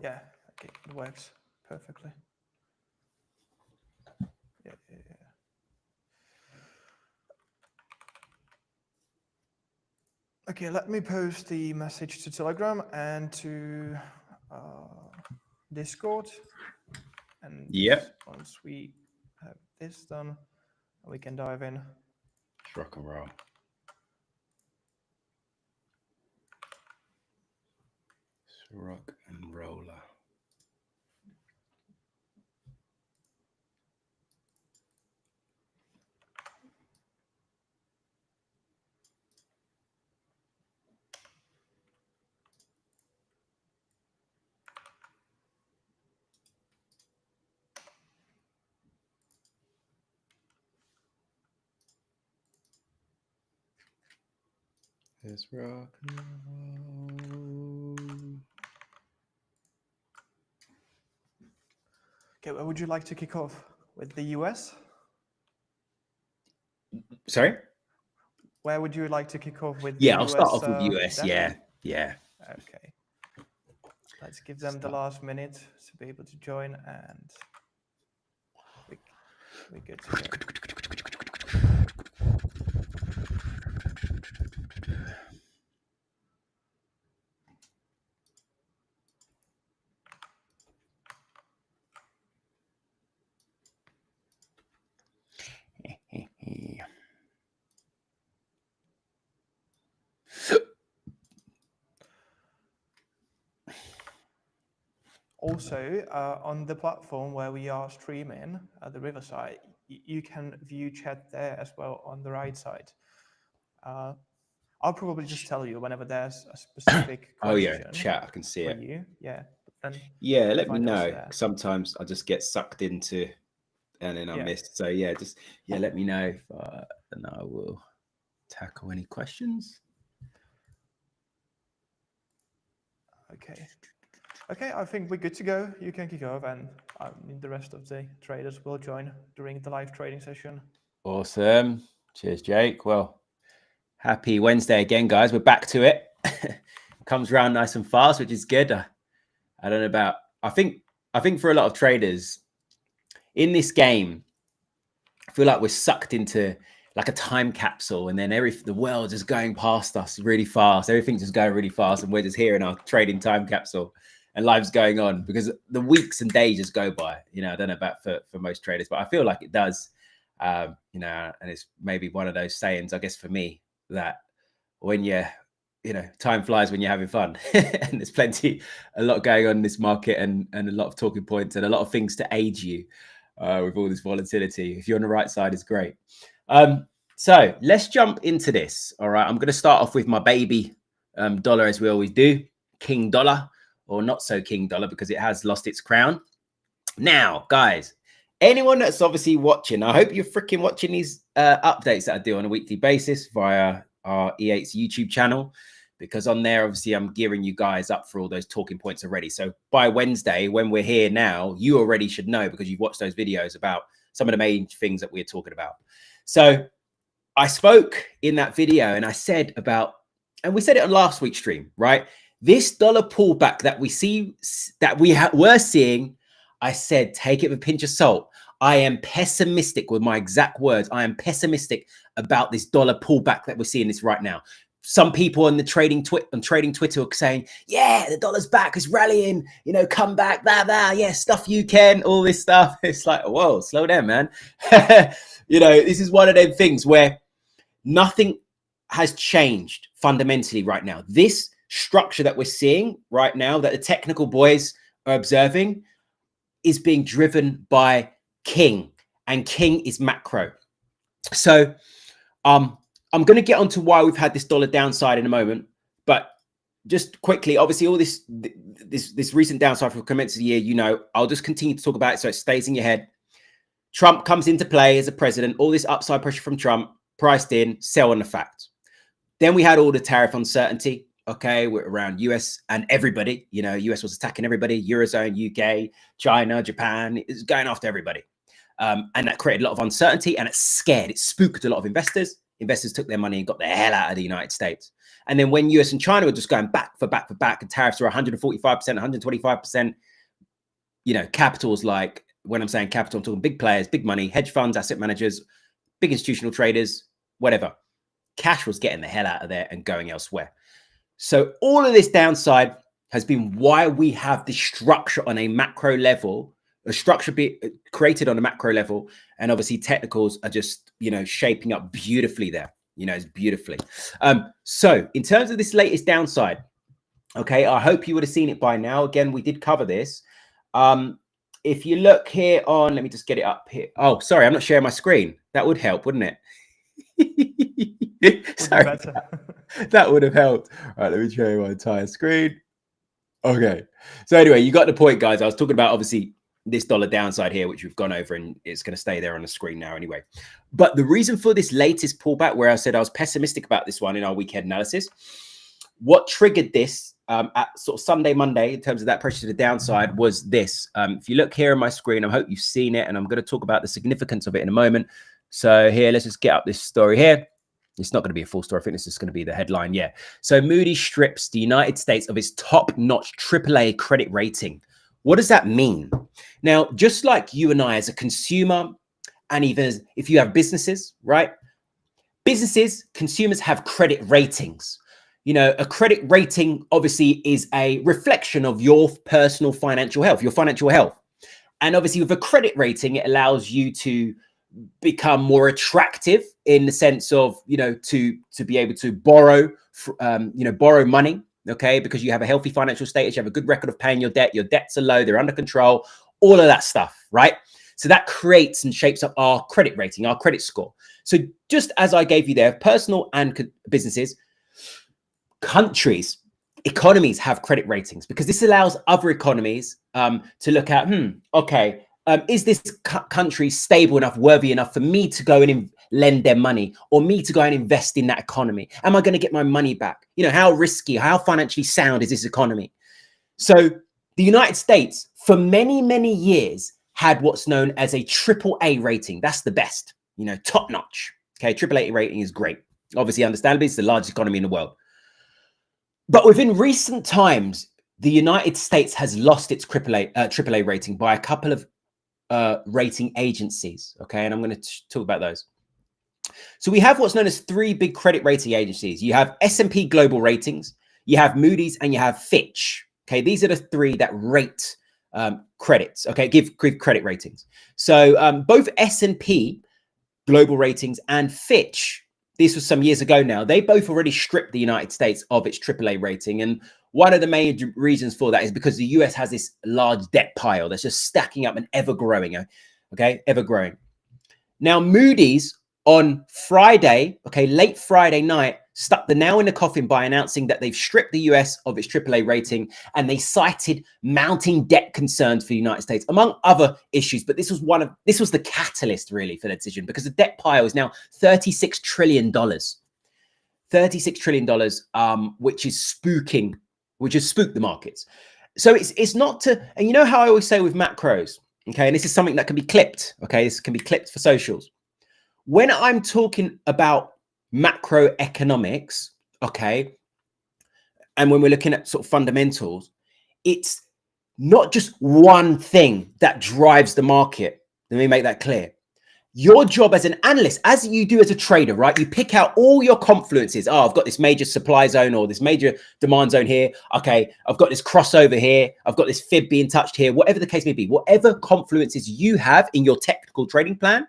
Yeah, okay, it works perfectly. Yeah. Okay, let me post the message to Telegram and to Discord. And once we have this done, we can dive in. It's rock and roll. It's rock and roller. It's rock and roll. Okay, well, would you like to kick off with the US? Sorry? Where would you like to kick off with? Yeah, the I'll US, start off with US. then? Yeah. Okay. Let's give them the last minute to be able to join, and we're good to go. Also, on the platform where we are streaming at the Riverside, you can view chat there as well on the right side. I'll probably just tell you whenever there's a specific question. Chat, I can see it. You. Yeah. Then let me know. Sometimes I just get sucked into and then I missed. So let me know and I will tackle any questions. Okay, I think we're good to go. You can kick off, and the rest of the traders will join during the live trading session. Awesome. Cheers, Jake. Well, happy Wednesday again, guys. We're back to it. Comes around nice and fast, which is good. I don't know about. I think for a lot of traders in this game, I feel like we're sucked into like a time capsule, and then the world is going past us really fast. Everything's just going really fast, and we're just here in our trading time capsule, and life's going on because the weeks and days just go by. I don't know about for most traders, but I feel like it does. And it's maybe one of those sayings, I guess, for me, that when time flies when you're having fun, and there's a lot going on in this market, and a lot of talking points and a lot of things to aid you with all this volatility. If you're on the right side, it's great. So let's jump into this. All right, I'm going to start off with my baby dollar, as we always do, King Dollar, or not so King Dollar, because it has lost its crown. Now, guys, anyone that's obviously watching, I hope you're freaking watching these updates that I do on a weekly basis via our E8's YouTube channel, because on there, obviously, I'm gearing you guys up for all those talking points already. So by Wednesday, when we're here now, you already should know, because you've watched those videos about some of the main things that we're talking about. So I spoke in that video and I said about, and we said it on last week's stream, right? This dollar pullback that we see, that were seeing, I said, take it with a pinch of salt. I am pessimistic with my exact words. I am pessimistic about this dollar pullback that we're seeing this right now. Some people on the trading Twitter are saying, yeah, the dollar's back, it's rallying, come back, blah, blah, yeah, stuff you can, all this stuff. It's like, whoa, slow down, man. This is one of them things where nothing has changed fundamentally right now. This structure that we're seeing right now, that the technical boys are observing, is being driven by King, and King is macro. So I'm going to get onto why we've had this dollar downside in a moment, but just quickly, obviously, all this recent downside for commencement of the year, I'll just continue to talk about it so it stays in your head. Trump comes into play as a president, all this upside pressure from Trump, priced in, sell on the fact. Then we had all the tariff uncertainty. Okay, we're around US and everybody, US was attacking everybody, Eurozone, UK, China, Japan, it's going after everybody. And that created a lot of uncertainty, and it spooked a lot of investors. investors took their money and got the hell out of the United States. And then when US and China were just going back for back, and tariffs were 145%, 125%, capitals, like when I'm saying capital, I'm talking big players, big money, hedge funds, asset managers, big institutional traders, whatever. Cash was getting the hell out of there and going elsewhere. So all of this downside has been why we have this structure on a macro level, a structure be created on a macro level. And obviously technicals are just, shaping up beautifully there, it's beautifully. So in terms of this latest downside, okay, I hope you would have seen it by now. Again, we did cover this. If you look here on, let me just get it up here. Oh, sorry, I'm not sharing my screen. That would help, wouldn't it? Sorry, that would have helped. All right, let me show you my entire screen. Okay. So anyway, you got the point, guys. I was talking about, obviously, this dollar downside here, which we've gone over, and it's going to stay there on the screen now anyway. But the reason for this latest pullback, where I said I was pessimistic about this one in our weekend analysis, what triggered this at sort of Sunday, Monday, in terms of that pressure to the downside, was this. If you look here on my screen, I hope you've seen it, and I'm going to talk about the significance of it in a moment. So here, let's just get up this story here. It's not going to be a full story. I think this is going to be the headline. Yeah. So Moody's strips the United States of its top-notch AAA credit rating. What does that mean? Now, just like you and I as a consumer, and even if you have businesses, right? Businesses, consumers have credit ratings. A credit rating obviously is a reflection of your personal financial health, your financial health. And obviously with a credit rating, it allows you to become more attractive in the sense of, to be able to borrow, borrow money, okay? Because you have a healthy financial status, you have a good record of paying your debts are low, they're under control, all of that stuff, right? So that creates and shapes up our credit rating, our credit score. So just as I gave you there, personal and businesses, countries, economies have credit ratings, because this allows other economies to look at, okay, is this country stable enough, worthy enough for me to go and lend them money, or me to go and invest in that economy? Am I going to get my money back? How risky, how financially sound is this economy? So the United States, for many, many years, had what's known as a AAA rating. That's the best, top notch. Okay, AAA rating is great. Obviously, understandably, it's the largest economy in the world. But within recent times, the United States has lost its AAA rating by a couple of rating agencies. Okay, and I'm going to talk about those. So we have what's known as three big credit rating agencies. You have S&P Global Ratings, you have Moody's, and you have Fitch. Okay, these are the three that rate credits. Okay, give credit ratings. So both S&P Global Ratings and Fitch, this was some years ago now, they both already stripped the United States of its AAA rating. And one of the main reasons for that is because the US has this large debt pile that's just stacking up and ever growing. Okay, ever growing. Now, Moody's on Friday, okay, late Friday night, stuck the nail in the coffin by announcing that they've stripped the US of its AAA rating, and they cited mounting debt concerns for the United States, among other issues. But this was the catalyst really for the decision, because the debt pile is now $36 trillion. $36 trillion, which is spooked the markets. So it's not to, and you know how I always say with macros, okay, and this is something that can be clipped, okay, this can be clipped for socials. When I'm talking about macroeconomics, okay, and when we're looking at sort of fundamentals, it's not just one thing that drives the market. Let me make that clear. Your job as an analyst, as you do as a trader, right? You pick out all your confluences. Oh, I've got this major supply zone or this major demand zone here. Okay, I've got this crossover here. I've got this fib being touched here. Whatever the case may be, whatever confluences you have in your technical trading plan,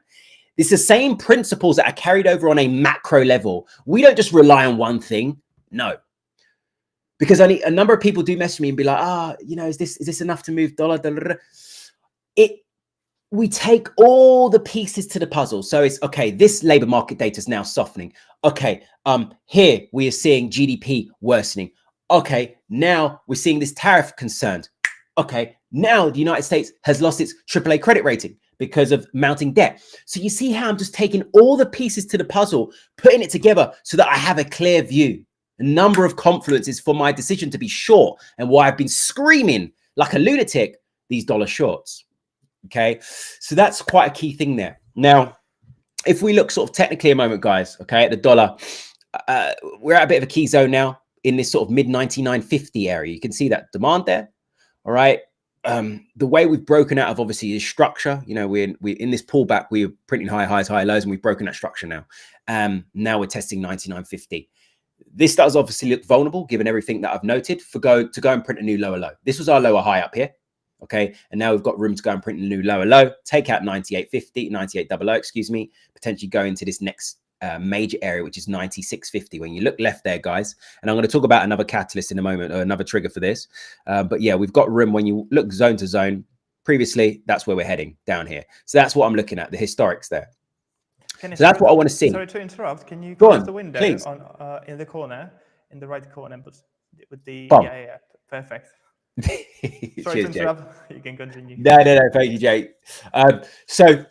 it's the same principles that are carried over on a macro level. We don't just rely on one thing. No. Because a number of people do message me and be like, is this enough to move dollar? We take all the pieces to the puzzle. So it's okay, this labor market data is now softening. Okay, here we are seeing GDP worsening. Okay, now we're seeing this tariff concerns. Okay, now the United States has lost its AAA credit rating because of mounting debt. So you see how I'm just taking all the pieces to the puzzle, putting it together so that I have a clear view, a number of confluences for my decision to be short, and why I've been screaming like a lunatic these dollar shorts. Okay, so that's quite a key thing there. Now, if we look sort of technically a moment, guys, okay, at the dollar, we're at a bit of a key zone now in this sort of mid 99.50 area. You can see that demand there. All right. The way we've broken out of obviously is structure. You know, we're in this pullback, we're printing high highs, high lows, and we've broken that structure now. Now we're testing 99.50. This does obviously look vulnerable given everything that I've noted to go and print a new lower low. This was our lower high up here. Okay. And now we've got room to go and print a new lower low, take out 98.50, 98.00, excuse me, potentially go into this next major area, which is 96.50. When you look left there, guys, and I'm going to talk about another catalyst in a moment, or another trigger for this. But yeah, we've got room when you look zone to zone. Previously, that's where we're heading, down here. So that's what I'm looking at, the historics there. So that's what I want to see. Sorry to interrupt. Can you go close on, the window please. on in the corner, in the right corner, but with the yeah, perfect. Sorry to interrupt. You can continue. No. Thank you, Jake. So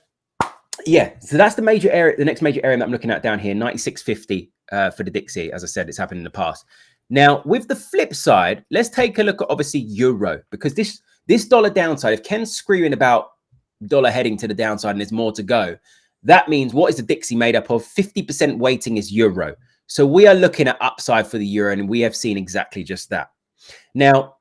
that's the major area, the next major area that I'm looking at down here, 96.50 for the Dixie. As I said, it's happened in the past. Now, with the flip side, let's take a look at obviously euro, because this dollar downside, if Ken's screaming about dollar heading to the downside and there's more to go, that means what is the Dixie made up of? 50% weighting is euro. So we are looking at upside for the euro, and we have seen exactly just that. Now,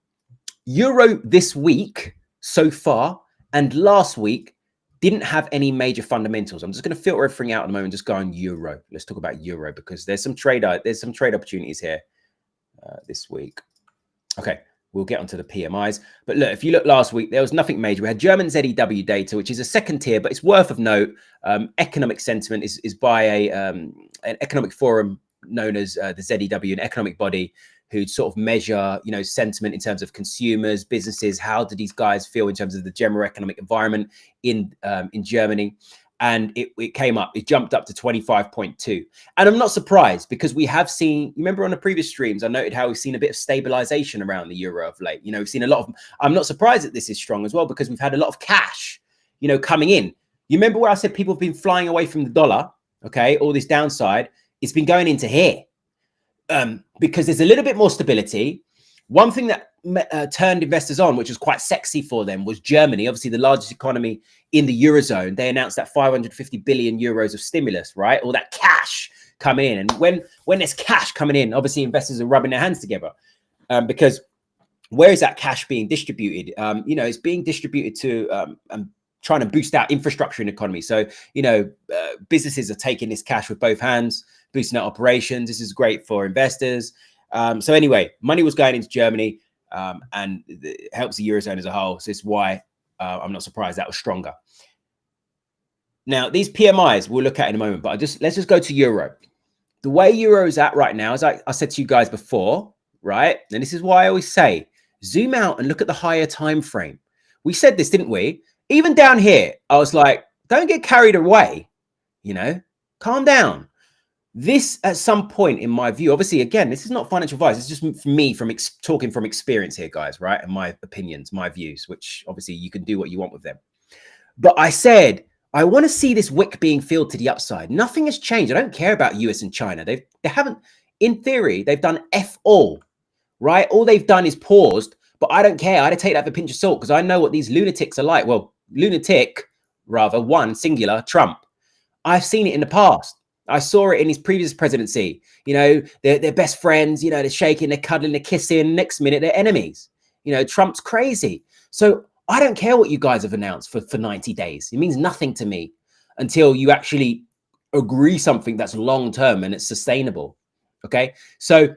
euro this week so far and last week didn't have any major fundamentals. I'm just going to filter everything out at the moment. Just go on euro. Let's talk about euro because there's some trade opportunities here this week. Okay, we'll get onto the PMIs. But look, if you look last week, there was nothing major. We had German ZEW data, which is a second tier, but it's worth of note. Economic sentiment is by an economic forum known as the ZEW, an economic body who sort of measure, you know, sentiment in terms of consumers, businesses. How do these guys feel in terms of the general economic environment in Germany? And it came up, it jumped up to 25.2. And I'm not surprised because we have seen, you remember on the previous streams, I noted how we've seen a bit of stabilization around the euro of late. You know, we've seen a lot of, I'm not surprised that this is strong as well because we've had a lot of cash, you know, coming in. You remember where I said people have been flying away from the dollar, okay? All this downside, it's been going into here. Because there's a little bit more stability. One thing that turned investors on, which was quite sexy for them, was Germany, obviously the largest economy in the Eurozone. They announced that 550 billion euros of stimulus, right? All that cash coming in. And when there's cash coming in, obviously investors are rubbing their hands together because where is that cash being distributed? You know, it's being distributed to trying to boost out infrastructure in the economy. So, you know, businesses are taking this cash with both hands, boosting out operations. This is great for investors. So anyway, money was going into Germany and it helps the Eurozone as a whole. So it's why I'm not surprised that was stronger. Now, these PMIs we'll look at in a moment, but let's just go to euro. The way euro is at right now, as I said to you guys before, right? And this is why I always say, zoom out and look at the higher time frame. We said this, didn't we? Even down here, I was like, don't get carried away, you know, calm down. This, at some point in my view, obviously, again, this is not financial advice. It's just me talking from experience here, guys, right? And my opinions, my views, which obviously you can do what you want with them. But I said, I want to see this wick being filled to the upside. Nothing has changed. I don't care about US and China. They haven't, in theory, they've done F all, right? All they've done is paused, but I don't care. I had to take that with a pinch of salt because I know what these lunatics are like. Well, lunatic, rather, one, singular, Trump. I've seen it in the past. I saw it in his previous presidency. You know, they're best friends, you know, they're shaking, they're cuddling, they're kissing. Next minute, they're enemies. You know, Trump's crazy. So I don't care what you guys have announced for 90 days. It means nothing to me until you actually agree something that's long-term and it's sustainable. Okay. So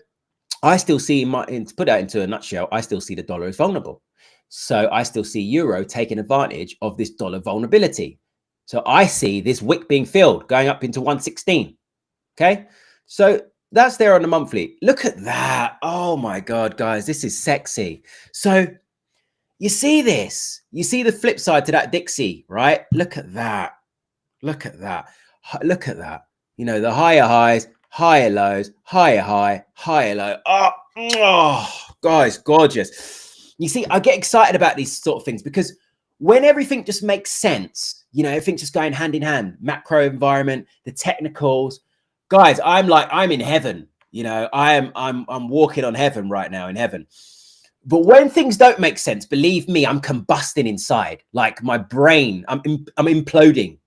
I still see, to put that into a nutshell, I still see the dollar as vulnerable. So I still see euro taking advantage of this dollar vulnerability. So I see this wick being filled, going up into 116. Okay. So that's there on the monthly. Look at that. Oh my God, guys, this is sexy. So you see this, you see the flip side to that Dixie, right? Look at that. Look at that. Look at that. You know, the higher highs, higher lows, higher high, higher low. Oh, guys, gorgeous. You see, I get excited about these sort of things because when everything just makes sense, you know, everything's just going hand in hand, macro environment, the technicals, guys, I'm in heaven. You know, I'm walking on heaven right now, in heaven. But when things don't make sense, believe me, I'm combusting inside. Like my brain, I'm imploding,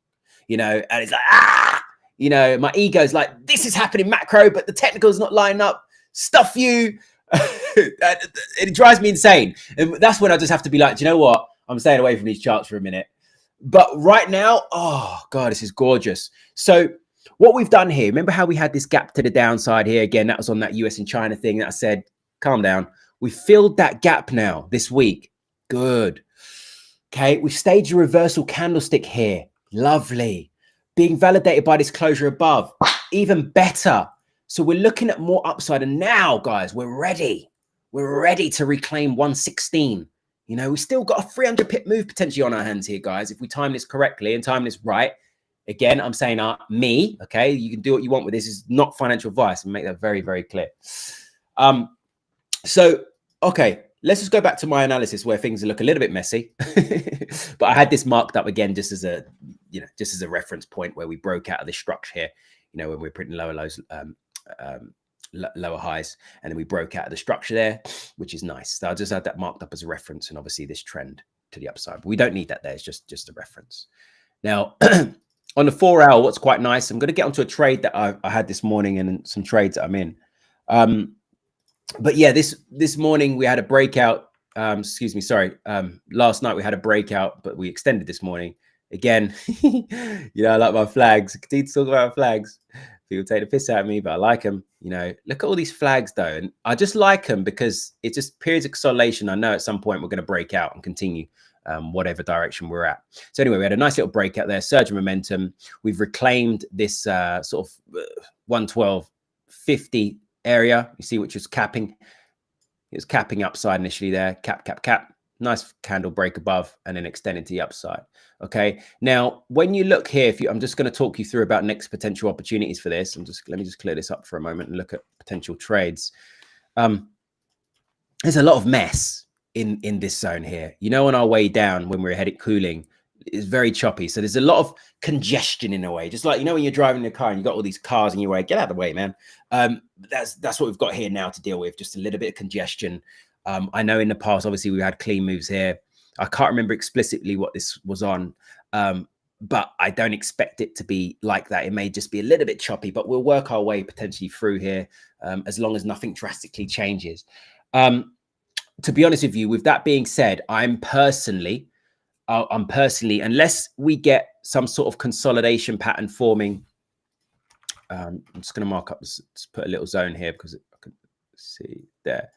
you know, and it's like, You know, my ego's like, this is happening macro, but the technical's not lining up. Stuff you. It drives me insane. And that's when I just have to be like, do you know what? I'm staying away from these charts for a minute. But right now, oh God, this is gorgeous. So what we've done here, remember how we had this gap to the downside here? Again, that was on that US and China thing that I said, calm down. We filled that gap now this week. Good. Okay, we've staged a reversal candlestick here. Lovely. Being validated by this closure above. Even better. So we're looking at more upside. And now, guys, we're ready. We're ready to reclaim 116. You know, we still got a 300 pip move potentially on our hands here, guys. If we time this correctly and time this right. Again, I'm saying me, okay? You can do what you want with this. It's not financial advice, and make that very, very clear. So, okay, let's just go back to my analysis where things look a little bit messy. But I had this marked up again just as a, you know, just as a reference point where we broke out of this structure here, you know, when we're printing lower lows, lower highs, and then we broke out of the structure there, which is nice. So I just had that marked up as a reference, and obviously this trend to the upside. But we don't need that there. It's just a reference. Now, on the 4 hour, what's quite nice, I'm going to get onto a trade that I had this morning and some trades that I'm in. But yeah, this morning we had a breakout. Excuse me, sorry. Last night we had a breakout, but we extended this morning. Again, you know, I like my flags. I continue to talk about flags. People take the piss out of me, but I like them. You know, look at all these flags though. And I just like them because it's just periods of consolidation. I know at some point we're going to break out and continue whatever direction we're at. So anyway, we had a nice little breakout there, surge of momentum. We've reclaimed this sort of 112.50 area, you see, which was capping. It was capping upside initially there, cap. Nice candle break above and then extending to the upside. Okay. Now, when you look here, I'm just going to talk you through about next potential opportunities for this. Let me just clear this up for a moment and look at potential trades. There's a lot of mess in this zone here. You know, on our way down when we're headed cooling, it's very choppy. So there's a lot of congestion in a way. Just like, you know, when you're driving the car and you've got all these cars in your way, get out of the way, man. That's what we've got here now to deal with. Just a little bit of congestion. I know in the past, obviously, we had clean moves here. I can't remember explicitly what this was on, but I don't expect it to be like that. It may just be a little bit choppy, but we'll work our way potentially through here as long as nothing drastically changes. To be honest with you, with that being said, I'm personally, unless we get some sort of consolidation pattern forming, I'm just going to mark up, let's put a little zone here because I can see there.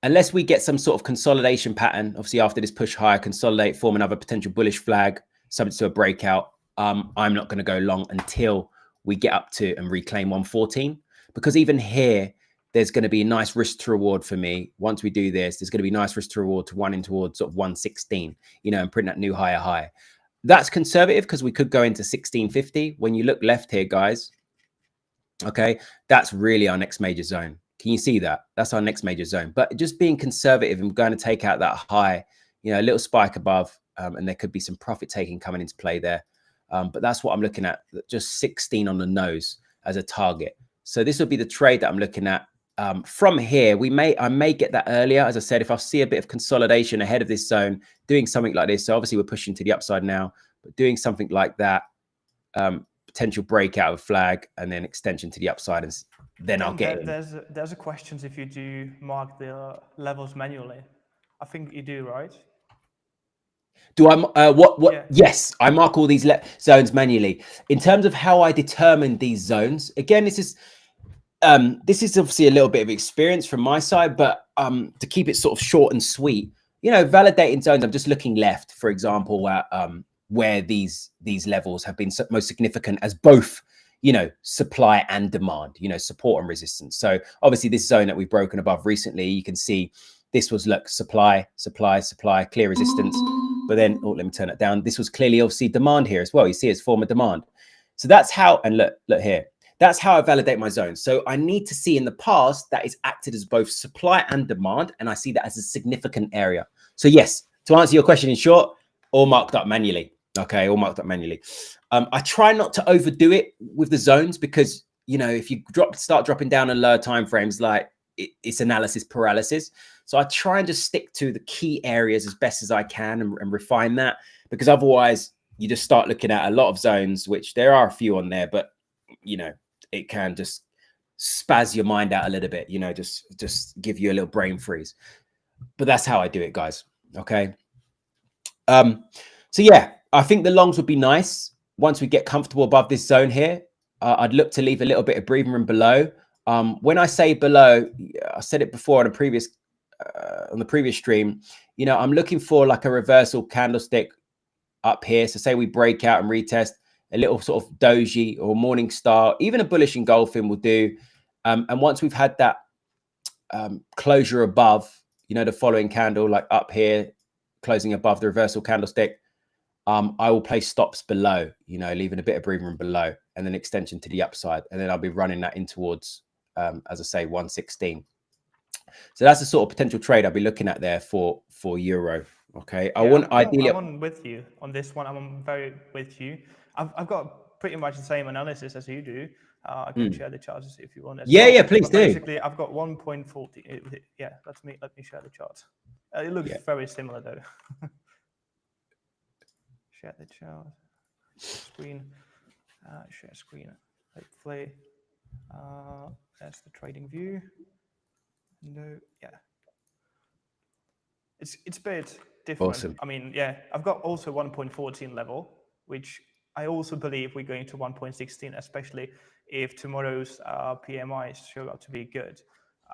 Unless we get some sort of consolidation pattern, obviously after this push higher, consolidate, form another potential bullish flag, subject to a breakout, I'm not going to go long until we get up to and reclaim 114. Because even here, there's going to be a nice risk to reward for me. Once we do this, there's going to be nice risk to reward to running towards sort of 116, you know, and print that new higher high. That's conservative because we could go into 1650. When you look left here, guys, okay, that's really our next major zone. Can you see that? That's our next major zone. But just being conservative and going to take out that high, you know, a little spike above, and there could be some profit taking coming into play there. But that's what I'm looking at, just 16 on the nose as a target. So this will be the trade that I'm looking at. From here, I may get that earlier. As I said, if I see a bit of consolidation ahead of this zone, doing something like this. So obviously we're pushing to the upside now, but doing something like that, potential breakout of flag and then extension to the upside, and then I'll get in. There's a question if you do mark the levels manually. I think you do, right? Do I? What? Yeah. Yes, I mark all these zones manually. In terms of how I determine these zones, again, this is obviously a little bit of experience from my side, but to keep it sort of short and sweet, you know, validating zones. I'm just looking left, for example, at where these levels have been most significant as both, you know, supply and demand, you know, support and resistance. So obviously this zone that we've broken above recently, you can see this was, look, supply, clear resistance. But then, oh, let me turn it down. This was clearly obviously demand here as well. You see it's form of demand. So that's how, and look here, that's how I validate my zone. So I need to see in the past that it's acted as both supply and demand. And I see that as a significant area. So yes, to answer your question in short, all marked up manually. Okay, all marked up manually. I try not to overdo it with the zones because, you know, if you start dropping down in lower time frames, like it's analysis paralysis. So I try and just stick to the key areas as best as I can and refine that, because otherwise you just start looking at a lot of zones, which there are a few on there, but you know, it can just spaz your mind out a little bit, you know, just give you a little brain freeze. But that's how I do it, guys. Okay. So yeah, I think the longs would be nice once we get comfortable above this zone here. I'd look to leave a little bit of breathing room below. When I say below, I said it before on the previous stream. You know, I'm looking for like a reversal candlestick up here. So say we break out and retest a little sort of doji or morning star, even a bullish engulfing will do. And once we've had that closure above, you know, the following candle, like up here, closing above the reversal candlestick, I will place stops below, you know, leaving a bit of breathing room below, and then extension to the upside. And then I'll be running that in towards, as I say, 116. So that's the sort of potential trade I'll be looking at there for Euro. Okay. Yeah, I'm on with you on this one. I'm very with you. I've got pretty much the same analysis as you do. I can share the charts if you want as well. Yeah, please but do. Basically, I've got 1.40. Yeah, let me share the chart. It looks very similar though. Share the chart. Screen. Share screen. Hopefully, that's the trading view. No, yeah. It's a bit different. Awesome. I mean, yeah, I've got also 1.14 level, which I also believe we're going to 1.16, especially if tomorrow's PMIs show up to be good.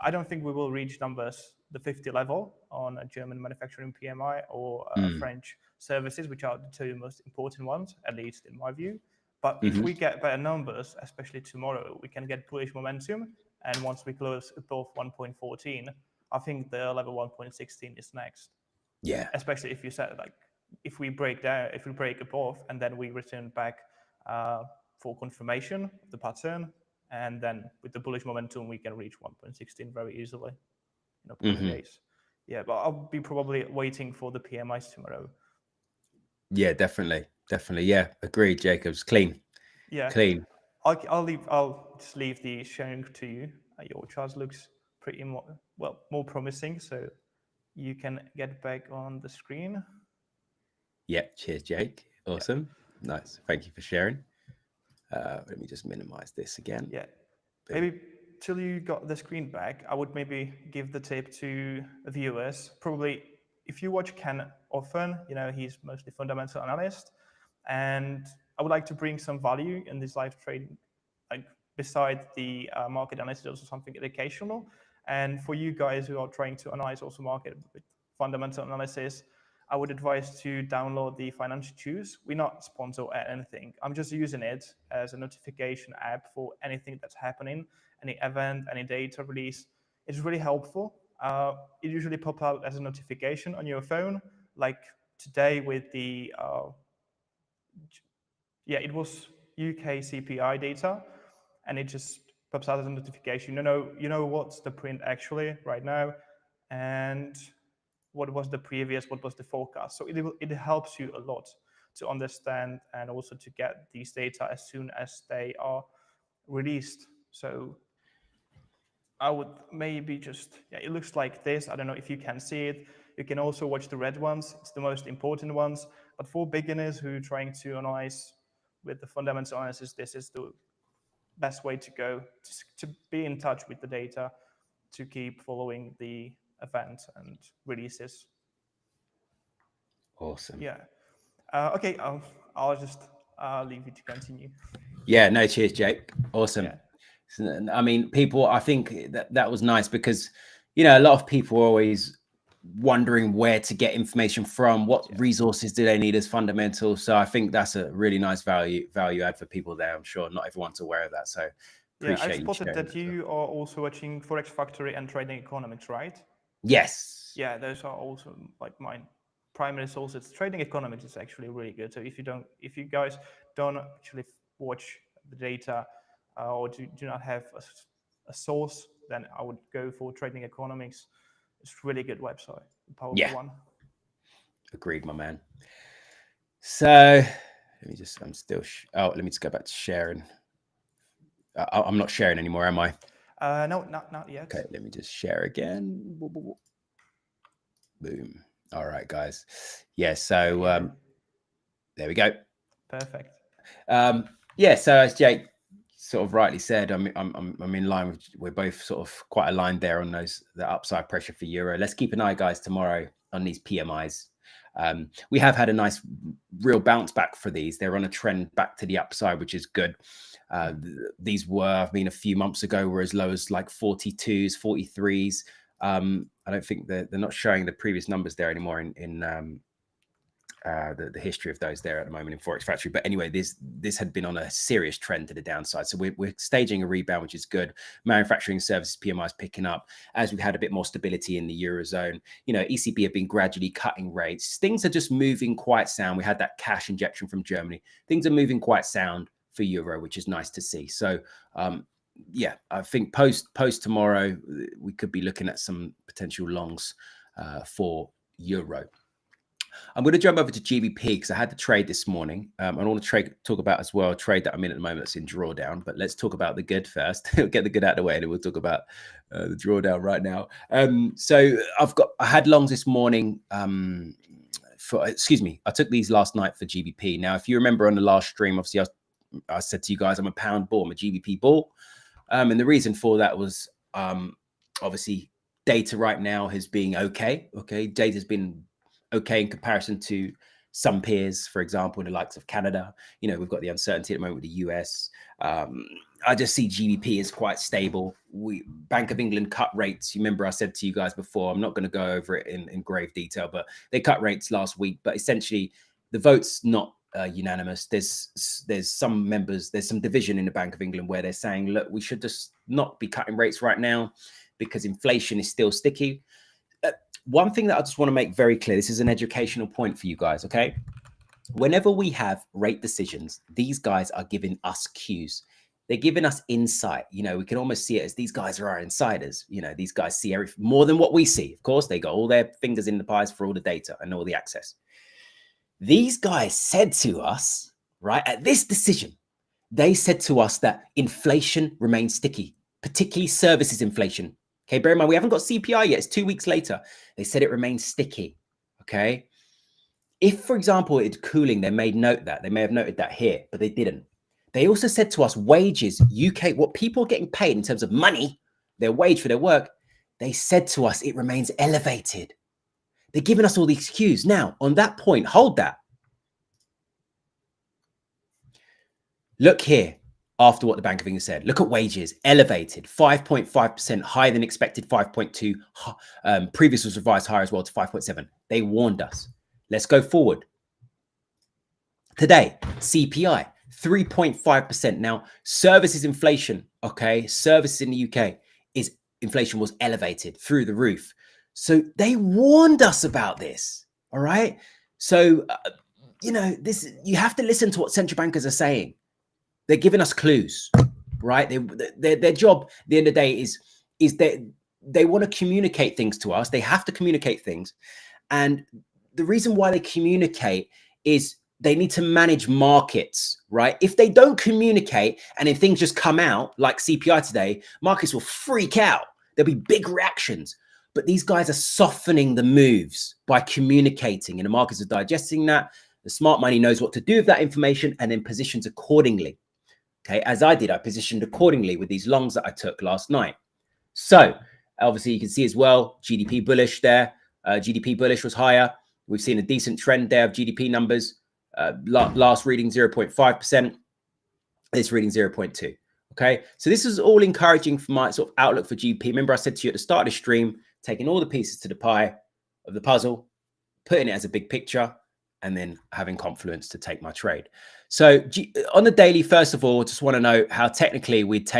I don't think we will reach numbers, the 50 level on a German manufacturing PMI or French services, which are the two most important ones, at least in my view. But if we get better numbers, especially tomorrow, we can get bullish momentum. And once we close above 1.14, I think the level 1.16 is next. Yeah. Especially if you said like, if we break above and then we return back for confirmation of the pattern, and then with the bullish momentum we can reach 1.16 very easily in upcoming days. Yeah, but I'll be probably waiting for the PMIs tomorrow. Yeah, definitely. Yeah, agreed, Jacobs. Clean. Clean. I'll just leave the sharing to you. Your chart looks pretty more promising, so you can get back on the screen. Yeah, cheers, Jake. Awesome. Yeah. Nice. Thank you for sharing. Let me just minimize this again. Yeah. Maybe till you got the screen back, I would maybe give the tip to viewers. Probably if you watch Ken often, you know, he's mostly fundamental analyst. And I would like to bring some value in this live trading, like beside the market analysis, also something educational. And for you guys who are trying to analyze also market with fundamental analysis, I would advise to download the Financial Choose. We're not sponsored at anything. I'm just using it as a notification app for anything that's happening, any event, any data release. It's really helpful. It usually pops out as a notification on your phone, like today with the it was UK CPI data, and it just pops out as a notification. You know what's the print actually right now, and what was the forecast. So it helps you a lot to understand and also to get these data as soon as they are released. So I would maybe it looks like this. I don't know if you can see it. You can also watch the red ones. It's the most important ones. But for beginners who are trying to analyze with the fundamental analysis, this is the best way to go, to be in touch with the data, to keep following the event and releases. Awesome. Yeah. Okay, I'll just leave you to continue. Yeah, no, cheers, Jake. Awesome. Yeah. I mean, people, I think that was nice because, you know, a lot of people are always wondering where to get information from, what resources do they need as fundamental. So I think that's a really nice value add for people there. I'm sure not everyone's aware of that. So appreciate I spotted that you are also watching Forex Factory and Trading Economics, right? Yes. Yeah, those are also like mine primary sources. Trading Economics is actually really good. So if you guys don't actually watch the data or do not have a source, then I would go for Trading Economics. It's a really good website, powerful one. Agreed, my man. So let me just, let me just go back to sharing. I'm not sharing anymore, am I? No, not yet. Okay, let me just share again. Boom. All right, guys. Yeah, so there we go. Perfect. Yeah, so as Jake sort of rightly said, I'm in line with, we're both sort of quite aligned there on the upside pressure for euro. Let's keep an eye, guys, tomorrow on these PMIs. We have had a nice real bounce back for these. They're on a trend back to the upside, which is good. These were, I mean, a few months ago were as low as like 42s, 43s. I don't think they're not showing the previous numbers there anymore in the history of those there at the moment in Forex Factory. But anyway, this had been on a serious trend to the downside. So we're staging a rebound, which is good. Manufacturing services PMI is picking up as we've had a bit more stability in the Eurozone. You know, ECB have been gradually cutting rates. Things are just moving quite sound. We had that cash injection from Germany. Things are moving quite sound for Euro, which is nice to see. So yeah, I think post tomorrow, we could be looking at some potential longs for Euro. I'm going to jump over to GBP because I had the trade this morning. I want to talk about as well a trade that I'm in at the moment that's in drawdown. But let's talk about the good first. Get the good out of the way, and then we'll talk about the drawdown right now. So I had longs this morning. I took these last night for GBP. Now, if you remember on the last stream, obviously I said to you guys, I'm a pound bull, I'm a GBP bull, and the reason for that was obviously data right now has been okay. Data's been okay in comparison to some peers, for example, the likes of Canada. You know, we've got the uncertainty at the moment with the US. I just see GBP is quite stable. Bank of England cut rates. You remember I said to you guys before, I'm not going to go over it in grave detail, but they cut rates last week. But essentially, the vote's not unanimous. There's some members, there's some division in the Bank of England where they're saying, look, we should just not be cutting rates right now because inflation is still sticky. One thing that I just want to make very clear, this is an educational point for you guys, okay? Whenever we have rate decisions, these guys are giving us cues. They're giving us insight. You know, we can almost see it as these guys are our insiders. You know, these guys see everything more than what we see. Of course, they got all their fingers in the pies for all the data and all the access. These guys said to us, right, at this decision, they said to us that inflation remains sticky, particularly services inflation. Okay, bear in mind, we haven't got CPI yet. It's 2 weeks later. They said it remains sticky, okay? If, for example, it's cooling, they may note that. They may have noted that here, but they didn't. They also said to us, wages, UK, what people are getting paid in terms of money, their wage for their work, they said to us, it remains elevated. They're giving us all these cues. Now, on that point, hold that. Look here. After what the Bank of England said, look at wages, elevated, 5.5% higher than expected, 5.2. Previous was revised higher as well to 5.7. They warned us. Let's go forward. Today, CPI, 3.5%. Now, services inflation, okay, services in the UK, inflation was elevated through the roof. So they warned us about this, all right? So, you know, you have to listen to what central bankers are saying. They're giving us clues, right? Their job at the end of the day is they want to communicate things to us. They have to communicate things. And the reason why they communicate is they need to manage markets, right? If they don't communicate and then things just come out like CPI today, markets will freak out. There'll be big reactions. But these guys are softening the moves by communicating, and the markets are digesting that. The smart money knows what to do with that information and then positions accordingly. Okay, as I did, I positioned accordingly with these longs that I took last night. So obviously you can see as well, GDP bullish there. GDP bullish was higher. We've seen a decent trend there of GDP numbers. Last reading 0.5%. This reading 0.2. Okay, so this is all encouraging for my sort of outlook for GDP. Remember I said to you at the start of the stream, taking all the pieces to the pie of the puzzle, putting it as a big picture, and then having confluence to take my trade. So on the daily, first of all, just want to know how technically we'd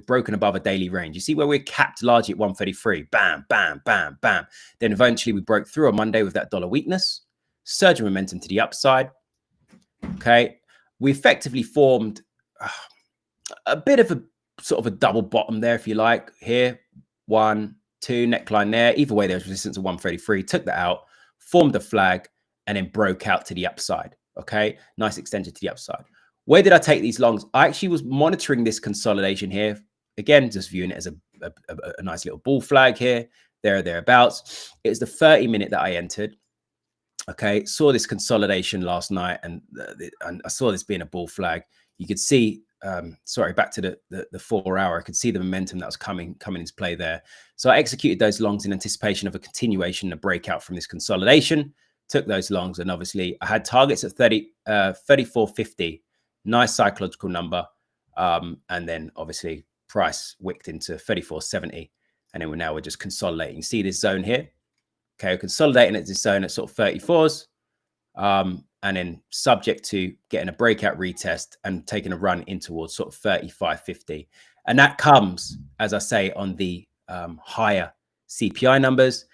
broken above a daily range. You see where we're capped largely at 133, bam, bam, bam, bam. Then eventually we broke through on Monday with that dollar weakness, surge of momentum to the upside. Okay, we effectively formed a bit of a sort of a double bottom there, if you like, here, 1, 2, neckline there. Either way, there's resistance of 133, took that out, formed a flag, and then broke out to the upside. Okay, nice extension to the upside. Where did I take these longs? I actually was monitoring this consolidation here. Again, just viewing it as a nice little bull flag here, thereabouts. It was the 30-minute that I entered. Okay, saw this consolidation last night, and I saw this being a bull flag. You could see, sorry, back to the 4 hour. I could see the momentum that was coming into play there. So I executed those longs in anticipation of a continuation, a breakout from this consolidation. Took those longs, and obviously I had targets at 34.50, nice psychological number, and then obviously price wicked into 34.70, and then we're just consolidating. See this zone here. Okay, we're consolidating at this zone at sort of 34s, and then subject to getting a breakout retest and taking a run in towards sort of 35.50. And that comes, as I say, on the higher CPI numbers,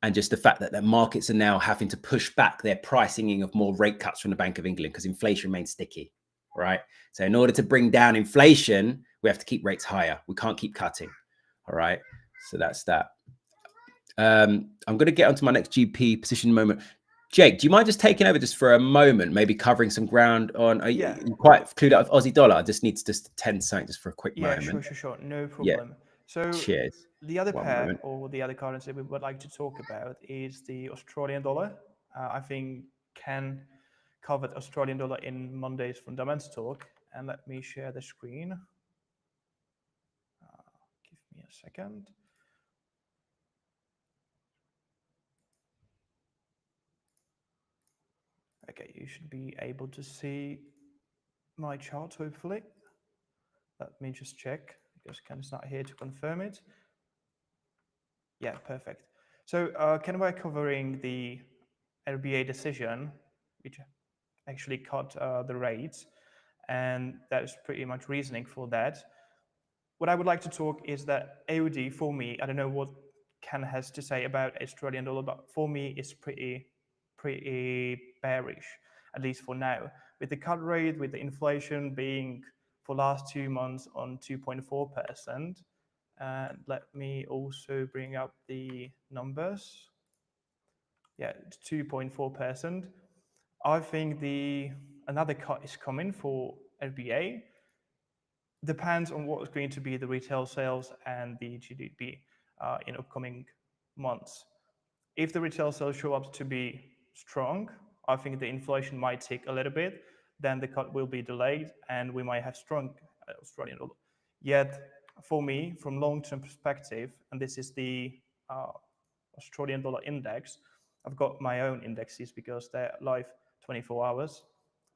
and just the fact that the markets are now having to push back their pricing of more rate cuts from the Bank of England because inflation remains sticky, right? So in order to bring down inflation, we have to keep rates higher. We can't keep cutting, all right? So that's that. I'm going to get onto my next GP position moment. Jake, do you mind just taking over just for a moment, maybe covering some ground on? Are you quite clued up with Aussie dollar? I just need to just attend something just for a quick moment. Sure. No Yeah. problem. So Cheers. the other One pair moment. or the other currency we would like to talk about is the Australian dollar. I think Ken covered Australian dollar in Monday's fundamental talk. And let me share the screen. Give me a second. Okay, you should be able to see my chart, hopefully. Let me just check, because Ken is not here to confirm it. Yeah, perfect. So Ken, we're covering the RBA decision, which actually cut the rates, and that is pretty much reasoning for that. What I would like to talk is that AUD, for me, I don't know what Ken has to say about Australian dollar, but for me, it's pretty bearish, at least for now. With the cut rate, with the inflation being for last 2 months on 2.4%, and let me also bring up the numbers. Yeah, 2.4%. I think another cut is coming for RBA. Depends on what is going to be the retail sales and the GDP in upcoming months. If the retail sales show up to be strong, I think the inflation might take a little bit, then the cut will be delayed and we might have strong Australian dollar. Yet, for me, from long-term perspective, and this is the Australian dollar index, I've got my own indexes because they're live 24 hours,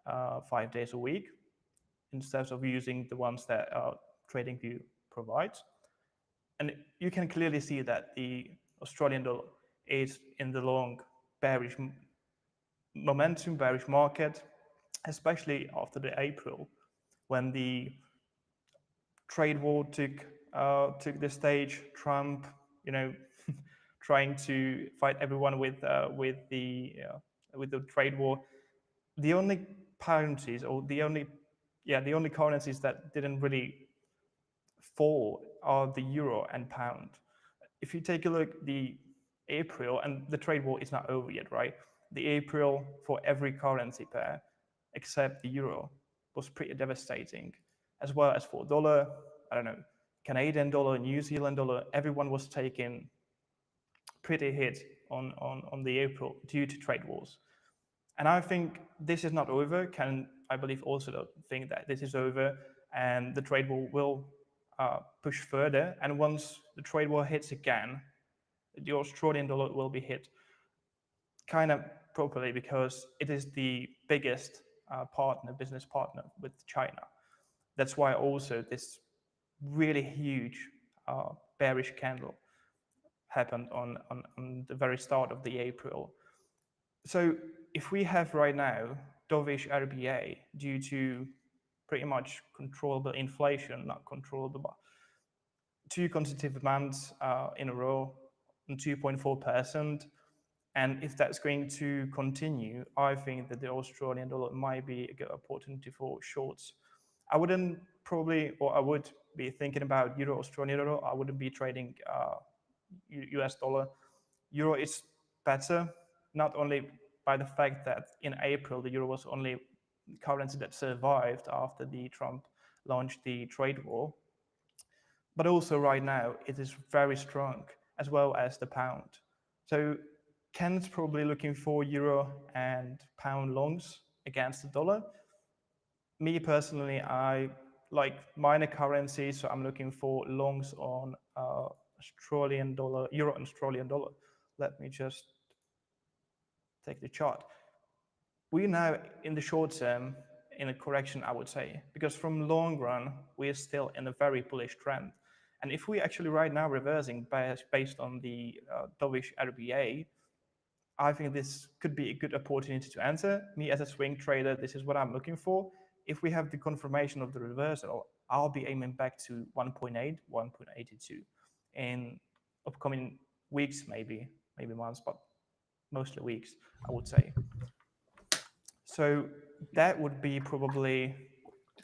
5 days a week, instead of using the ones that TradingView provides. And you can clearly see that the Australian dollar is in the long bearish momentum, bearish market, especially after the April, when the trade war took the stage. Trump, trying to fight everyone with the trade war. The only currencies, or the only currencies that didn't really fall are the euro and pound. If you take a look, the April, and the trade war is not over yet, right? The April for every currency pair except the euro was pretty devastating, as well as for dollar, I don't know, Canadian dollar, New Zealand dollar. Everyone was taking pretty hit on the April due to trade wars. And I think this is not over. I believe also don't think that this is over, and the trade war will push further. And once the trade war hits again, the Australian dollar will be hit kind of properly because it is the biggest business partner with China. That's why also this really huge bearish candle happened on the very start of the April. So if we have right now dovish RBA due to pretty much controllable inflation, not controllable, but two consecutive months in a row on 2.4%, and if that's going to continue, I think that the Australian dollar might be a good opportunity for shorts. I wouldn't probably, or I would be thinking about Euro Australian dollar. I wouldn't be trading US dollar. Euro is better, not only by the fact that in April the euro was only currency that survived after the Trump launched the trade war, but also right now it is very strong, as well as the pound. So Ken's probably looking for euro and pound longs against the dollar. Me personally, I like minor currencies, so I'm looking for longs on Australian dollar, euro and Australian dollar. Let me just take the chart. We're now in the short term in a correction, I would say, because from long run, we're still in a very bullish trend. And if we actually right now reversing based on the dovish RBA, I think this could be a good opportunity to enter. Me as a swing trader, this is what I'm looking for. If we have the confirmation of the reversal, I'll be aiming back to 1.8, 1.82 in upcoming weeks, maybe months, but mostly weeks, I would say. So that would be probably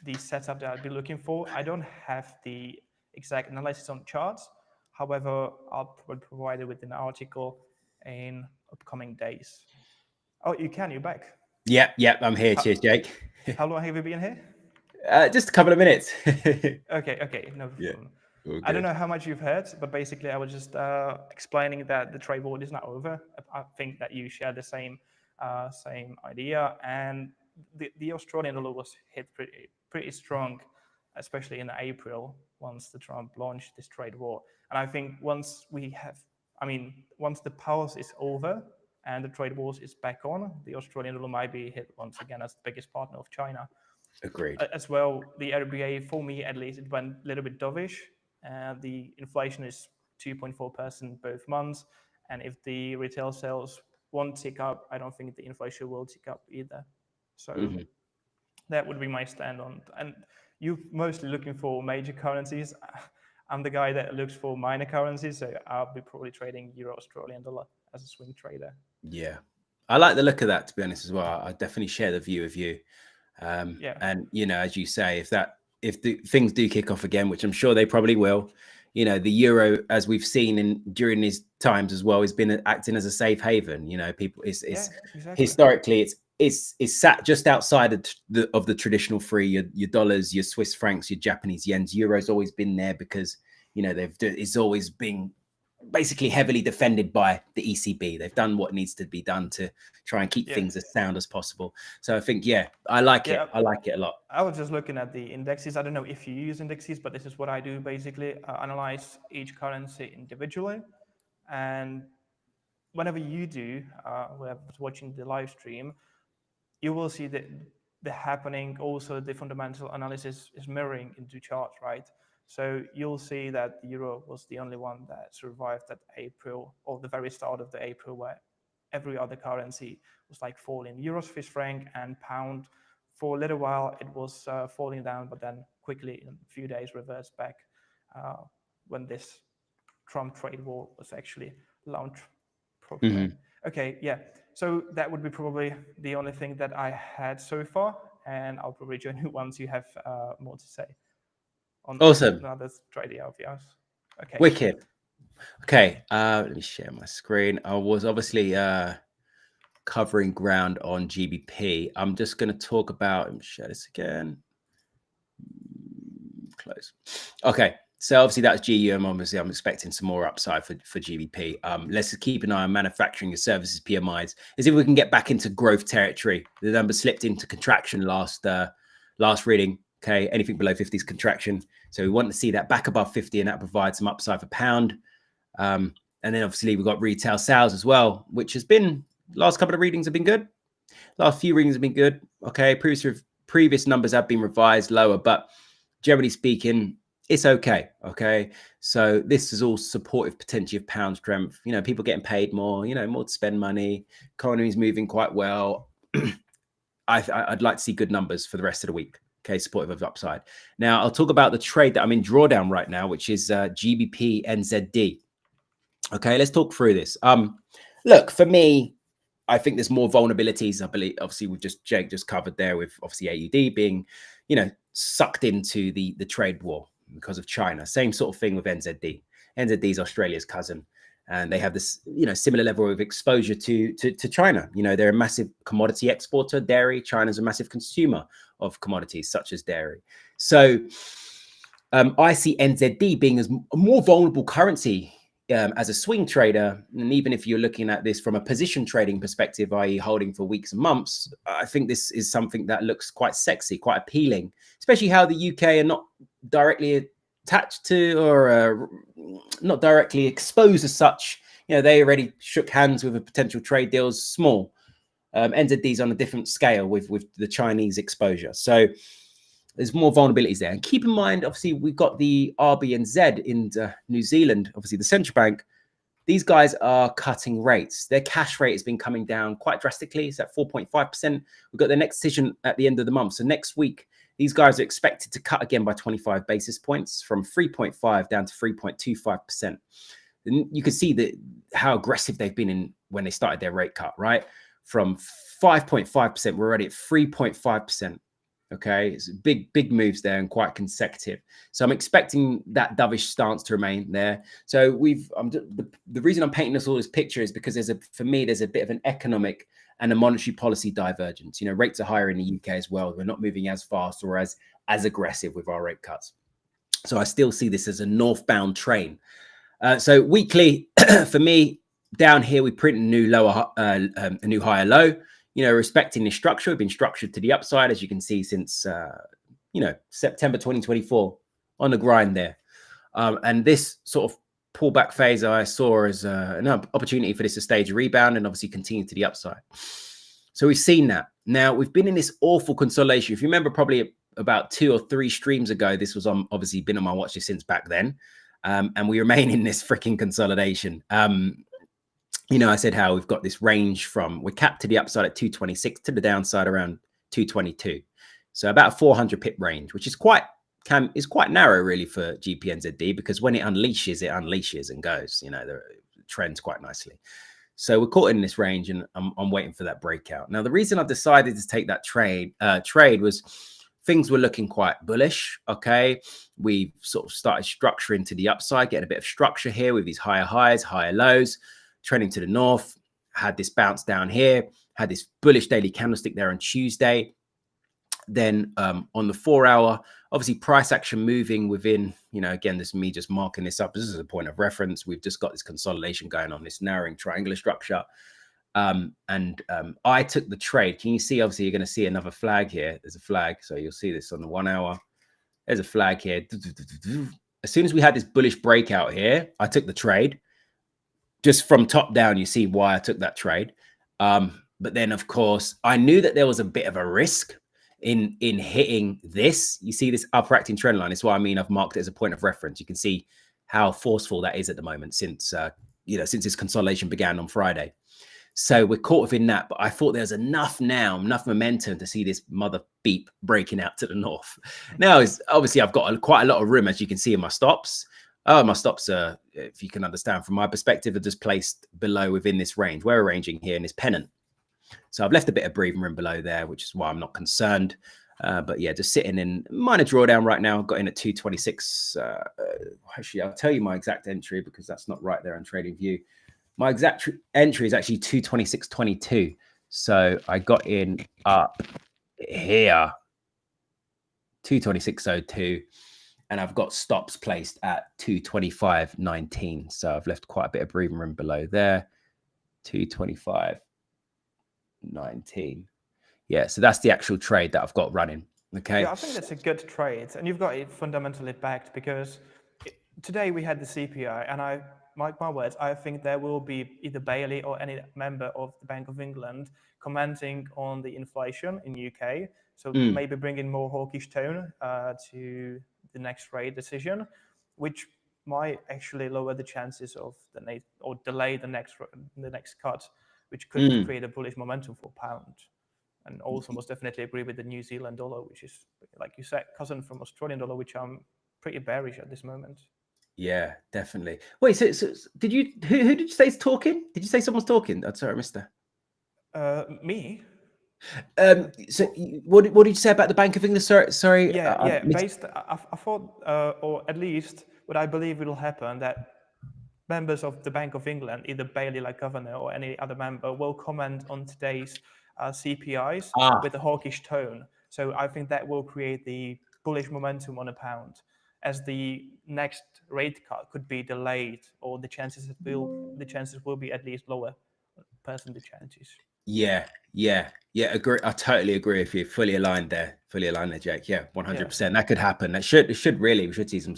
the setup that I'd be looking for. I don't have the exact analysis on charts. However, I'll provide it with an article in upcoming days. Oh, you're back. Yeah, I'm here. How, Cheers, Jake. how long have you been here? Just a couple of minutes. Okay, no Yeah, problem. all I don't good. know how much you've heard, but basically I was just explaining that the trade war is not over. I think that you share the same idea, and the Australian dollar was hit pretty strong, especially in April once the Trump launched this trade war. And I think once the pause is over and the trade wars is back on, the Australian dollar might be hit once again as the biggest partner of China. Agreed. As well, the RBA, for me at least, it went a little bit dovish. The inflation is 2.4% both months. And if the retail sales won't tick up, I don't think the inflation will tick up either. So that would be my stand on. And you're mostly looking for major currencies. I'm the guy that looks for minor currencies. So I'll be probably trading euro Australian dollar as a swing trader. Yeah. I like the look of that, to be honest, as well. I definitely share the view of you. Yeah. And as you say, if the things do kick off again, which I'm sure they probably will, the euro, as we've seen during these times as well, has been acting as a safe haven. People, it's exactly. Historically, it's sat just outside of the traditional three, your dollars, your Swiss francs, your Japanese yens. Euro's always been there because it's always been basically heavily defended by the ECB. They've done what needs to be done to try and keep things as sound as possible. So I think, I like it. I like it a lot. I was just looking at the indexes. I don't know if you use indexes, but this is what I do basically. Analyze each currency individually. And whenever you do, whoever's watching the live stream, you will see that the happening, also the fundamental analysis is mirroring into charts, right? So you'll see that the euro was the only one that survived that April, or the very start of the April, where every other currency was like falling. Euro, Swiss franc, and pound. For a little while, it was falling down, but then quickly in a few days reversed back when this Trump trade war was actually launched properly. Okay, yeah. So that would be probably the only thing that I had so far, and I'll probably join you once you have more to say on Awesome. another trade of yours. Okay. Wicked. Okay, let me share my screen. I was obviously covering ground on GBP. I'm just going to talk about, let me share this again. Close. Okay, so obviously that's GUM. Obviously, I'm expecting some more upside for GBP. Let's keep an eye on manufacturing and services PMIs. As if we can get back into growth territory. The number slipped into contraction last reading. Okay, anything below 50 is contraction. So we want to see that back above 50, and that provides some upside for pound. And then obviously we've got retail sales as well, which has been, last couple of readings have been good. Last few readings have been good. Okay, previous numbers have been revised lower, but generally speaking, it's okay. Okay, so this is all supportive potentially of pound strength. People getting paid more. More to spend money. Economy's moving quite well. I'd like to see good numbers for the rest of the week. Okay, supportive of upside. Now I'll talk about the trade that I'm in drawdown right now, which is GBP NZD. Okay, let's talk through this. Look, for me, I think there's more vulnerabilities. I believe, obviously, Jake just covered there with obviously AUD being, sucked into the trade war because of China. Same sort of thing with NZD. NZD is Australia's cousin, and they have this, similar level of exposure to China. They're a massive commodity exporter, dairy. China's a massive consumer of commodities such as dairy. So I see NZD being a more vulnerable currency as a swing trader, and even if you're looking at this from a position trading perspective, i.e. holding for weeks and months, I think this is something that looks quite sexy, quite appealing, especially how the UK are not directly attached to or not directly exposed as such. They already shook hands with a potential trade deals, small. NZD's on a different scale with the Chinese exposure. So there's more vulnerabilities there. And keep in mind, obviously, we've got the RB and Z in New Zealand, obviously the central bank. These guys are cutting rates. Their cash rate has been coming down quite drastically. It's at 4.5%. We've got the next decision at the end of the month. So next week, these guys are expected to cut again by 25 basis points from 3.5 down to 3.25%. And you can see how aggressive they've been when they started their rate cut, right? From 5.5%, we're already at 3.5%. Okay, it's big moves there and quite consecutive. So I'm expecting that dovish stance to remain there. So the reason I'm painting all this picture is because for me there's a bit of an economic and a monetary policy divergence. Rates are higher in the UK as well. We're not moving as fast or as aggressive with our rate cuts. So I still see this as a northbound train. So weekly for me, down here we print a new higher low. Respecting this structure, we've been structured to the upside, as you can see, since, September 2024 on the grind there. And this sort of pullback phase I saw as an opportunity for this to stage a rebound and obviously continue to the upside. So we've seen that. Now, we've been in this awful consolidation. If you remember, probably about 2 or 3 streams ago, this was obviously been on my watch list since back then. And we remain in this freaking consolidation. I said how we've got this range we're capped to the upside at 226 to the downside around 222. So about a 400 pip range, which is quite narrow really for GPNZD, because when it unleashes and goes, the trends quite nicely. So we're caught in this range and I'm waiting for that breakout. Now, the reason I decided to take that trade was things were looking quite bullish. Okay. We sort of started structuring to the upside, getting a bit of structure here with these higher highs, higher lows. Trending to the north, had this bounce down here, had this bullish daily candlestick there on Tuesday. Then on the 4-hour, obviously price action moving within, again, this is me just marking this up. This is a point of reference. We've just got this consolidation going on, this narrowing triangular structure. I took the trade. Can you see, obviously, you're going to see another flag here. There's a flag. So you'll see this on the 1 hour. There's a flag here. As soon as we had this bullish breakout here, I took the trade. Just from top down, you see why I took that trade. But then, of course, I knew that there was a bit of a risk in hitting this. You see this upper acting trend line. It's why I've marked it as a point of reference. You can see how forceful that is at the moment since this consolidation began on Friday. So we're caught within that. But I thought there's enough momentum to see this mother beep breaking out to the north. Now, obviously, I've got quite a lot of room, as you can see in my stops. My stops are, if you can understand from my perspective, are just placed below within this range. We're arranging here in this pennant. So I've left a bit of breathing room below there, which is why I'm not concerned. But yeah, just sitting in minor drawdown right now. Got in at 226. Actually, I'll tell you my exact entry because that's not right there on TradingView. My exact entry is actually 226.22. So I got in up here, 226.02. And I've got stops placed at 225.19. So I've left quite a bit of breathing room below there. 225.19. Yeah, so that's the actual trade that I've got running. Okay. Yeah, I think that's a good trade. And you've got it fundamentally backed because today we had the CPI, and mark my words, I think there will be either Bailey or any member of the Bank of England commenting on the inflation in UK. So maybe bringing more hawkish tone to the next rate decision, which might actually lower the chances of or delay the next cut, which could create a bullish momentum for pound. And also most definitely agree with the New Zealand dollar, which is, like you said, cousin from Australian dollar, which I'm pretty bearish at this moment. Yeah, definitely. Wait, so did you? Who did you say is talking? Did you say someone's talking? I'm sorry, Mister. Me. So what did you say about the Bank of England? Sorry. Yeah. I thought, or at least what I believe will happen, that members of the Bank of England, either Bailey, like governor, or any other member, will comment on today's CPIs with a hawkish tone. So I think that will create the bullish momentum on a pound. as the next rate cut could be delayed, or the chances will be at least lower percentage chances. Yeah. Agree. I totally agree with you. Fully aligned there, Jake. Yeah, 100%. That could happen. We should see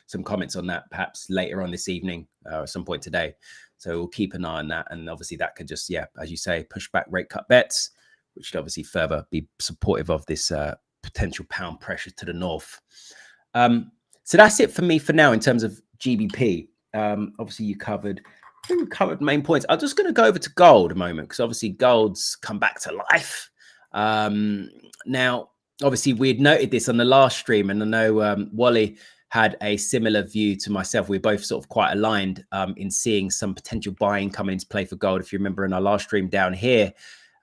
some comments on that perhaps later on this evening or at some point today. So we'll keep an eye on that. And obviously that could just, as you say, push back rate cut bets, which should obviously further be supportive of this potential pound pressure to the north. So that's it for me for now in terms of GBP. Obviously you covered main points. I'm just going to go over to gold a moment, because obviously gold's come back to life. Now, obviously we had noted this on the last stream, and I know Wally had a similar view to myself. We're both sort of quite aligned in seeing some potential buying coming into play for gold. If you remember in our last stream down here,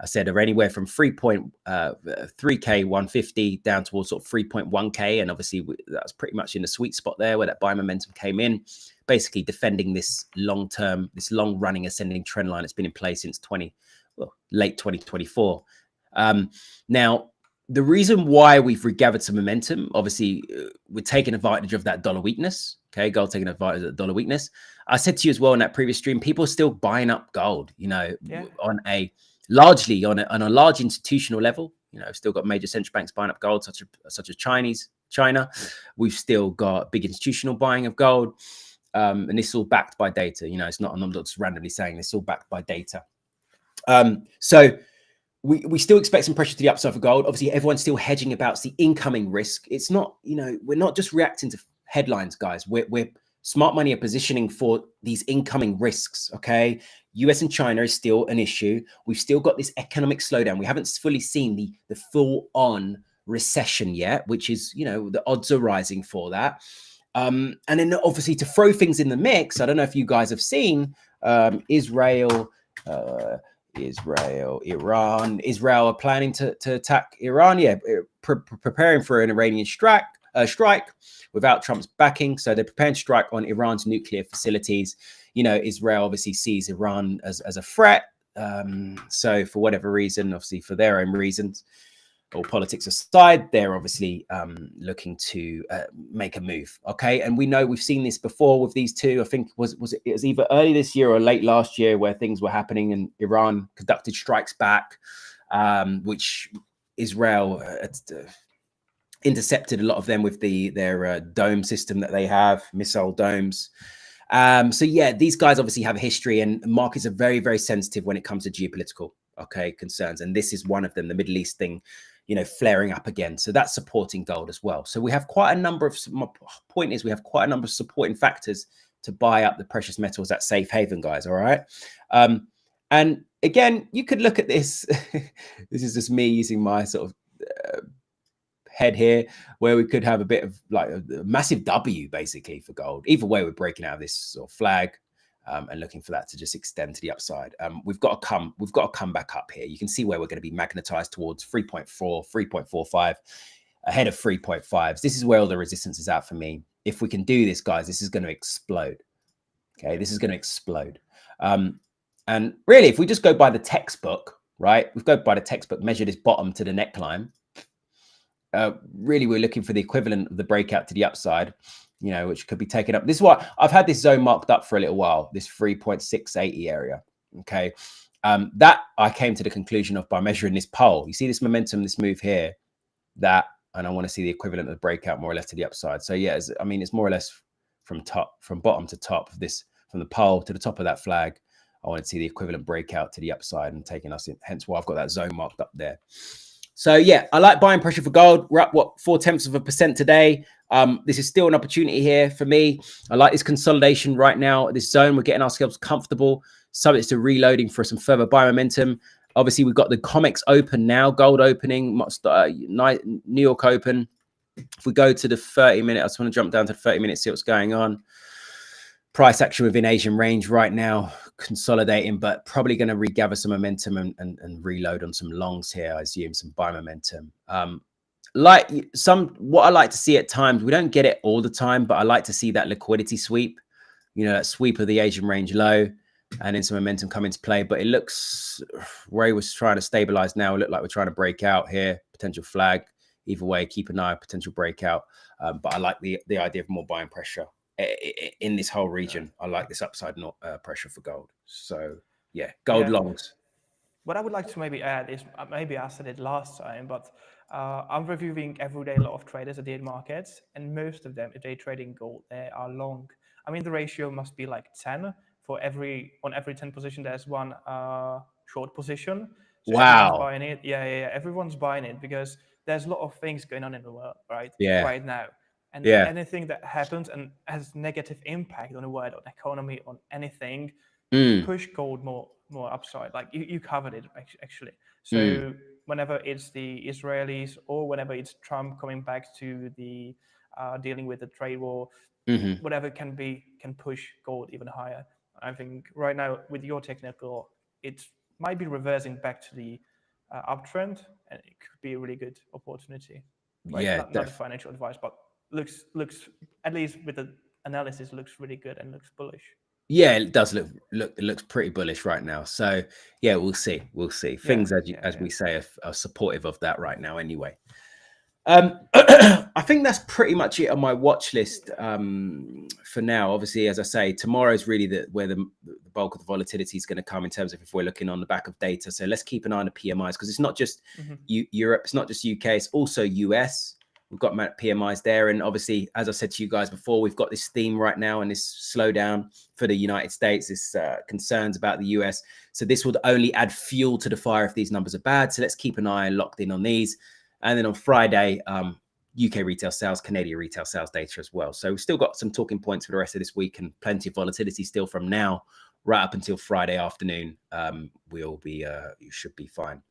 I said are anywhere from 3.3K 150 down towards sort of 3.1K. And obviously that's pretty much in the sweet spot there where that buy momentum came in, basically defending this long running ascending trend line that's been in place since late 2024. Now, the reason why we've regathered some momentum, obviously we're taking advantage of that dollar weakness. Okay, gold taking advantage of the dollar weakness. I said to you as well in that previous stream, people are still buying up gold, on a largely on a large institutional level. Still got major central banks buying up gold, such as China. We've still got big institutional buying of gold, and this is all backed by data. It's not, I'm not just randomly saying this, all backed by data. So we still expect some pressure to the upside for gold. Obviously, everyone's still hedging about the incoming risk. It's not, we're not just reacting to headlines, guys. We're smart money are positioning for these incoming risks. Okay, US and China is still an issue. We've still got this economic slowdown. We haven't fully seen the full on recession yet, which is, the odds are rising for that. And then obviously to throw things in the mix, I don't know if you guys have seen Israel, Iran. Israel are planning to attack Iran. Yeah, preparing for an Iranian strike without Trump's backing. So they're preparing to strike on Iran's nuclear facilities. Israel obviously sees Iran as a threat. So for whatever reason, obviously for their own reasons, or politics aside, they're obviously looking to make a move. Okay, and we know we've seen this before with these two. I think it was either early this year or late last year where things were happening, and Iran conducted strikes back, which Israel intercepted a lot of them with their dome system that they have, missile domes. So yeah, these guys obviously have a history, and markets are very, very sensitive when it comes to geopolitical concerns, and this is one of them. The Middle East thing, flaring up again. So that's supporting gold as well. So we have quite a number of, my point is we have quite a number of supporting factors to buy up the precious metals at safe haven, guys. All right. And again, you could look at this. This is just me using my sort of head here, where we could have a bit of like a massive W basically for gold. Either way, we're breaking out of this sort of flag. And looking for that to just extend to the upside. We've got to come back up here. You can see where we're going to be magnetized towards 3.4, 3.45, ahead of 3.5s. This is where all the resistance is at for me. If we can do this, guys, this is going to explode. Okay, this is going to explode. And really, if we just go by the textbook, right? We go by the textbook, measure this bottom to the neckline. Really, we're looking for the equivalent of the breakout to the upside, which could be taken up. This is why I've had this zone marked up for a little while, this 3.680 area. Okay. That I came to the conclusion of by measuring this pole. You see this momentum, this move here, and I want to see the equivalent of the breakout more or less to the upside. So yeah, it's more or less from bottom to top of this, from the pole to the top of that flag. I want to see the equivalent breakout to the upside and taking us in, hence why I've got that zone marked up there. So yeah, I like buying pressure for gold. We're up 0.4% today. This is still an opportunity here for me. I like this consolidation right now at this zone. We're getting ourselves comfortable, subject to reloading for some further buy momentum. Obviously, we've got the COMEX open now, gold opening, New York open. If we go to the 30-minute, I just want to jump down to the 30-minute, see what's going on. Price action within Asian range right now, consolidating, but probably going to regather some momentum and reload on some longs here. I assume some buy momentum. What I like to see at times, we don't get it all the time, but I like to see that liquidity sweep, that sweep of the Asian range low, and then some momentum come into play. But it looks, Ray was trying to stabilize now. It looked like we're trying to break out here, potential flag. either way, keep an eye on potential breakout. But I like the idea of more buying pressure in this whole region. I like this upside pressure for gold. So yeah, gold longs. What I would like to maybe add is, maybe I said it last time, but I'm reviewing every day a lot of traders at the markets, and most of them, if they're trading gold, they are long. I mean, the ratio must be like 10 for on every 10 position. There's one short position. So everyone's Wow. buying it. Yeah. Everyone's buying it because there's a lot of things going on in the world, right? Yeah. Right now. And Yeah. anything that happens and has negative impact on the world, on the economy, on anything, push gold more upside. Like you covered it actually. So whenever it's the Israelis or whenever it's Trump coming back to the dealing with the trade war, whatever can push gold even higher. I think right now with your technical, it might be reversing back to the uptrend, and it could be a really good opportunity. Right? Yeah. Not a financial advice, but looks at least with the analysis looks really good and looks bullish. Yeah, it does look it looks pretty bullish right now. So yeah, we'll see. Things as we say are supportive of that right now anyway. I think that's pretty much it on my watch list for now. Obviously, as I say, tomorrow's really where the bulk of the volatility is going to come in terms of if we're looking on the back of data. So let's keep an eye on the PMIs, because it's not just Europe, it's not just UK, it's also US. We've got PMIs there. And obviously, as I said to you guys before, we've got this theme right now and this slowdown for the United States, this concerns about the US. So this would only add fuel to the fire if these numbers are bad. So let's keep an eye locked in on these. And then on Friday, UK retail sales, Canadian retail sales data as well. So we've still got some talking points for the rest of this week and plenty of volatility still from now right up until Friday afternoon. You should be fine.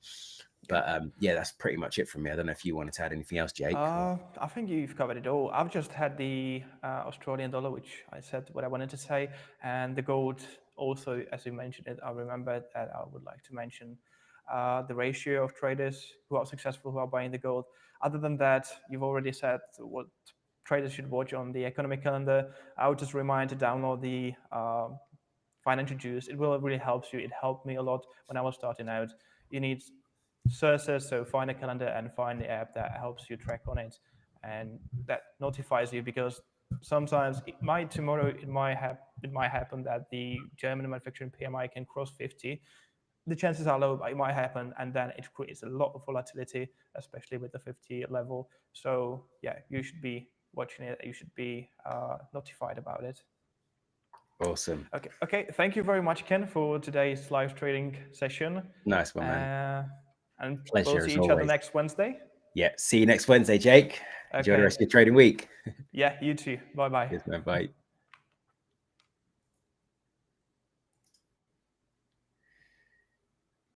But yeah, that's pretty much it from me. I don't know if you wanted to add anything else, Jake. I think you've covered it all. I've just had the Australian dollar, which I said what I wanted to say, and the gold also, as you mentioned it, I remembered that I would like to mention the ratio of traders who are successful, who are buying the gold. Other than that, you've already said what traders should watch on the economic calendar. I would just remind to download the financial juice. It will really help you. It helped me a lot when I was starting out. You need sources, so find a calendar and find the app that helps you track on it and that notifies you, because sometimes it might happen that the German manufacturing PMI can cross 50. The chances are low, but it might happen, and then it creates a lot of volatility, especially with the 50 level. So yeah, you should be watching it. You should be notified about it. Awesome. Okay. Thank you very much, Ken, for today's live trading session. Nice one, man. And Pleasure, we'll see as each other always. next Wednesday. Yeah. See you next Wednesday, Jake. Enjoy the rest of your trading week. Yeah, you too. Bye-bye. Yes, man. Bye.